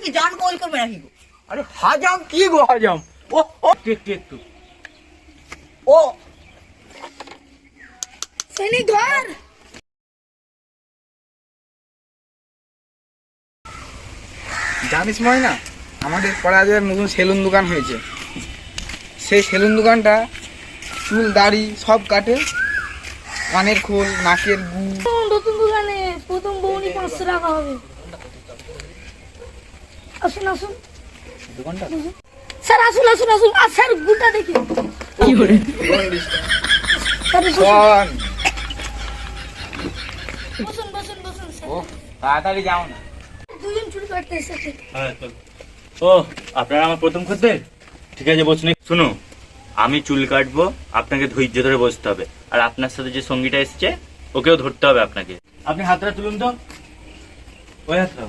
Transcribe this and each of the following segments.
কি জান কল করবে নাকি গো? আরে হাজাম কি গো হাজাম? ও ও একটু ও সৈনিক ধর। জানিস ময়না, আমাদের পাড়ায় নতুন সেলুন দোকান হয়েছে। সেই সেলুন দোকানটা চুল দাড়ি সব কাটে, কানের খোল, নাকের গু। নতুন দোকানে প্রথম বউনি 500 টাকা হবে। আসুন আসুন দোকানটা স্যার, আসুন আসুন আসুন। আর স্যার গুটা দেখি কি করে স্যার কোন? বসুন বসুন বসুন স্যার। ও তাড়াতাড়ি যাও না। দুজন চুল কাটতে এসেছে। ও আপনারা আমার প্রথম খদ্দের? ঠিক আছে বসুন। শুনো, আমি চুল কাটবো, আপনাকে ধৈর্য ধরে বসতে হবে। আর আপনার সাথে যে সঙ্গীটা এসেছে ওকেও ধরতে হবে আপনাকে। আপনি হাতটা তুলুন তো, ওই হাতটা।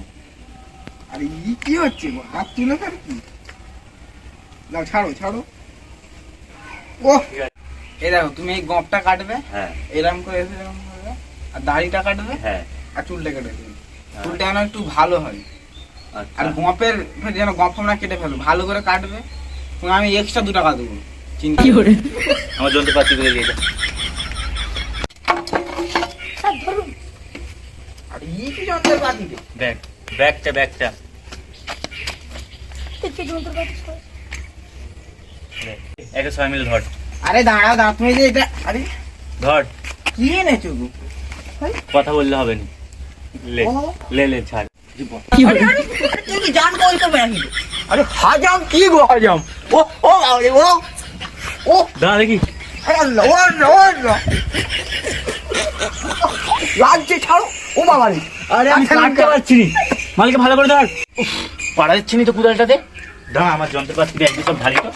আরে ই কি হচ্ছে গো? হাত তুলে ফেল কি? দাও, ছাড়ো ছাড়ো। ও এই দেখো, তুমি এই গপটা কাটবে, হ্যাঁ এরকম করে এরকম করে, আর দাড়িটা কাটবে, হ্যাঁ আর চুলটা কেটে দেবে। চুলটা যেন একটু ভালো হয়, আর আচ্ছা গপের যেন গপ আমরা কেটে ফেলবো, ভালো করে কাটবে। তুমি আমি এক্সট্রা 2 টাকা দেবো। চিন্তা করে আমার যন্ত্রপাতি করে দিয়ে দাও। স্যার ধরুন। আর ই কি যন্ত্রপাতি রে? ব্যাগটা দেখি যন্ত্রপাতি সব। একটা সবাই মিলে ধর আরে দাঁড়াও দাঁড়াও, তুমি যে এটা, আরে ধর। কি এনেছো গো? কথা বললে হবে না, লে ও। লে ছাড়। আরে আরে তুমি কি জান কল করবে নাকি গো? আরে হাজাম কি গো হাজাম? ও ও আরে ও ও দাঁড়া দেখি। আল্লাহ ও আল্লাহ ও আল্লাহ, লাগছে, ছাড়ো। ও বাবা রে, আরে আমি কাটতে পারছি নি, মালকে ভালো করে ধর। উফ, পাড়া যাচ্ছে নি তো কুদালটাতে। দাঁড়া, আমার যন্ত্রপাতি দিয়ে একদম সব ঢালি তো।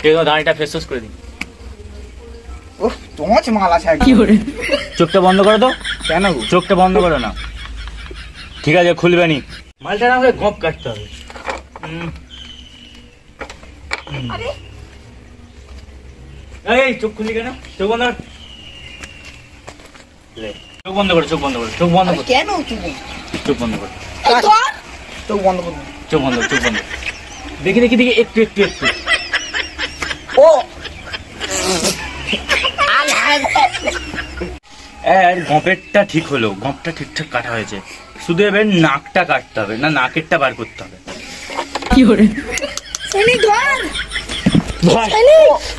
ঠিক আছে, দাঁড়িটা ফেস করে দিই। ও তোমার মাল আছে কি করে? চোখটা বন্ধ করো তো। কেন গো? চোখটা বন্ধ করো না। ঠিক আছে, খুলবে নি। মালটা না হলে গপ কাটতে হবে। আরে এই চোখ খুলি কেন? চোখ বন্ধ কর। লে, চোখ বন্ধ করো, চোখ বন্ধ করো, চোখ বন্ধ করো, কেন তুমি? চোখ বন্ধ করো, এই ধর। চোখ বন্ধ করো। চোখ বন্ধ করো, চোখ বন্ধ করো। দেখি একটু। ও গপেরটা ঠিক হলো, গপটা ঠিকঠাক কাটা হয়েছে। শুধু এবার নাকটা কাটতে হবে, না নাকেরটা বার করতে হবে। কি করে? সৈনিক ধর।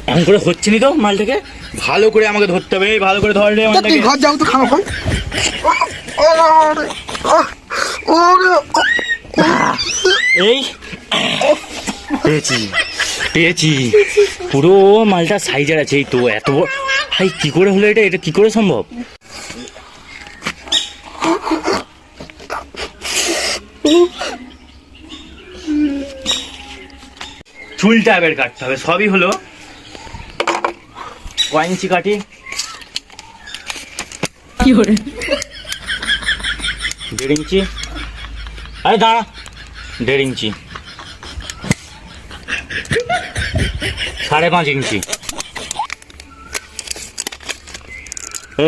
এমন করে হচ্ছে নি তো মালটাকে। ভালো করে আমাকে ধরতে হবে, এই ভালো করে ধর রে তুই মালটাকে। ঘর যাও তো, খামো খাই। এই পেয়েছি পুরো মালটা সাইজের আছে। এই তো এত বড়, ভাই কি করে হলো এটা কি করে সম্ভব? চুলটা এবার কাটতে হবে, সবই হলো। 1 ইঞ্চি কাটি। কি করে? 1.5 ইঞ্চি। আরে দাঁড়া, 1.5 ইঞ্চি। 5.5 ইঞ্চি।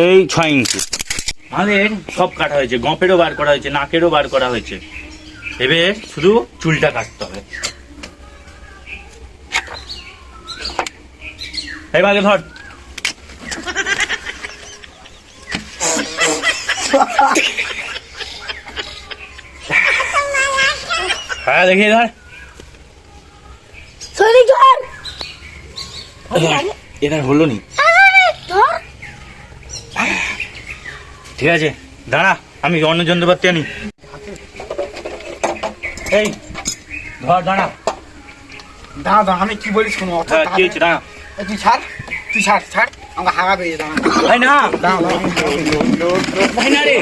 এই 6 ইঞ্চি। আমাদের সব কাটা হয়েছে, গপেরও বার করা হয়েছে, নাকেরও বার করা হয়েছে। এবার শুধু চুলটা কাটতে হবে। এই ভাগে ধর। হ্যাঁ দেখি ধর। সৈনিক ধর। এবার হলো নি। ধর। ঠিক আছে, দাঁড়া, আমি অন্য যন্ত্রপাতি আনি। এই ধর, দাঁড়া। দাঁড়া, আমি কি বলি শোনো। হ্যাঁ কি হয়েছে? দাঁড়া। তুই ছাড়, ছাড়, আমাকে হাগা পেয়ে দাঁড়া। ভাই না, দাঁড়া ভাই না রে।